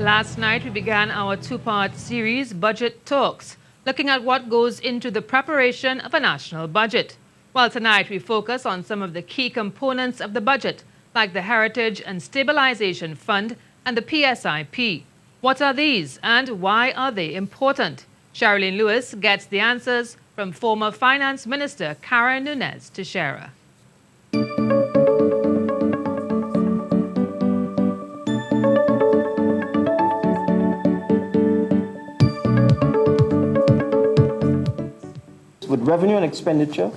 Last night, we began our two-part series, Budget Talks, looking at what goes into the preparation of a national budget. While tonight, we focus on some of the key components of the budget, like the Heritage and Stabilisation Fund and the PSIP. What are these and why are they important? Cherrylene Lewis gets the answers from former Finance Minister Nunez-Tesheira. With revenue and expenditure.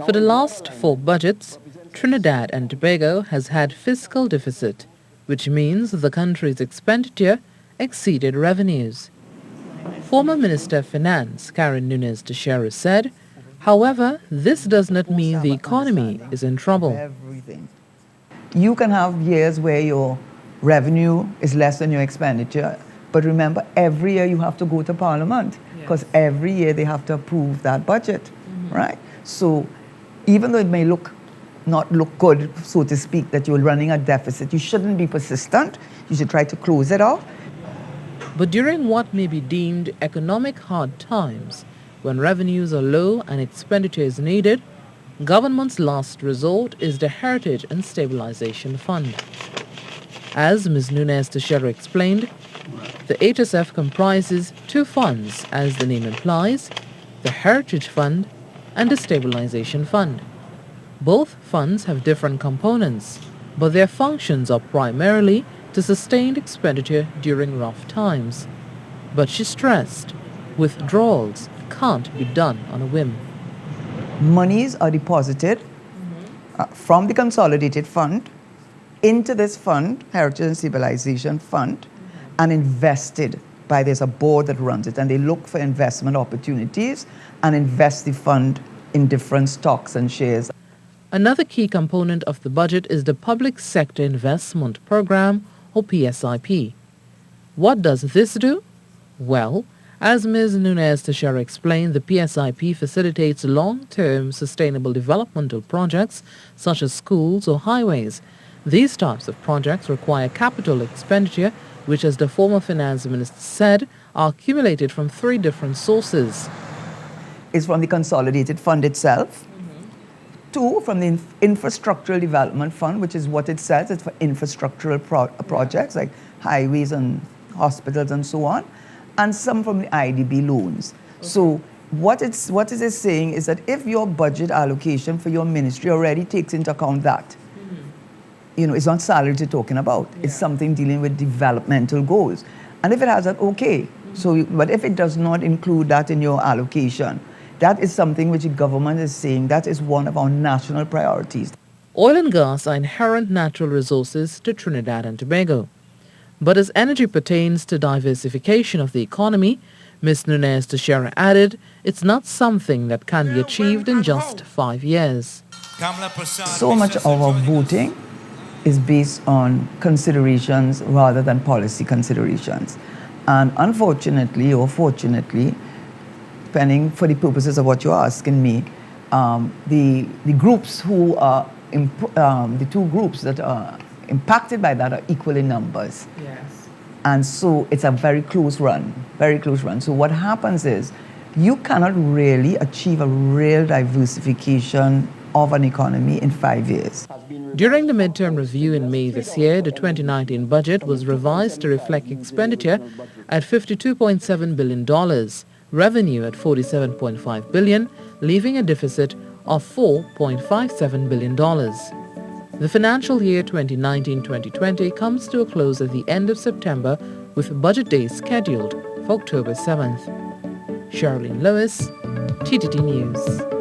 For the last 4 budgets, Trinidad and Tobago has had fiscal deficit, which means the country's expenditure exceeded revenues. Former Minister of Finance Nunez-Tesheira said, however, this does not mean the economy is in trouble. You can have years where your revenue is less than your expenditure, but remember, every year you have to go to Parliament because every year they have to approve that budget, right? So even though it may not look good, so to speak, that you're running a deficit, you shouldn't be persistent. You should try to close it off. But during what may be deemed economic hard times, when revenues are low and expenditure is needed, government's last resort is the Heritage and Stabilisation Fund. As Ms. Nunez-Tesheira explained, the HSF comprises 2 funds, as the name implies, the Heritage Fund and the Stabilisation Fund. Both funds have different components, but their functions are primarily to sustain expenditure during rough times. But she stressed, withdrawals can't be done on a whim. Monies are deposited from the consolidated fund into this fund, Heritage and Stabilisation Fund, and invested by, there's a board that runs it, and they look for investment opportunities and invest the fund in different stocks and shares. Another key component of the budget is the Public Sector Investment Program, or PSIP. What does this do? Well, as Ms. Nunez-Tesheira explained, the PSIP facilitates long-term sustainable developmental projects such as schools or highways. These types of projects require capital expenditure, which, as the former finance minister said, are accumulated from 3 different sources. It's from the consolidated fund itself. 2, from the Infrastructural Development Fund, which is what it says, it's for infrastructural projects like highways and hospitals and so on, and some from the IDB loans. So what it is saying is that if your budget allocation for your ministry already takes into account that, it's not salary you're talking about. It's something dealing with developmental goals. And if it has that, okay. But if it does not include that in your allocation, that is something which the government is saying that is one of our national priorities. Oil and gas are inherent natural resources to Trinidad and Tobago. But as energy pertains to diversification of the economy, Ms. Nunez-Tesheira added, it's not something that can be achieved in just 5 years. So much of our voting is based on considerations rather than policy considerations. And unfortunately or fortunately, depending for the purposes of what you're asking me, the groups who are, the 2 groups that are impacted by that are equal in numbers. Yes. And so it's a very close run, very close run. So what happens is you cannot really achieve a real diversification of an economy in 5 years. During the midterm review in May this year, the 2019 budget was revised to reflect expenditure at $52.7 billion, revenue at $47.5 billion, leaving a deficit of $4.57 billion. The financial year 2019-2020 comes to a close at the end of September, with budget days scheduled for October 7th. Cherrylene Lewis, TTT News.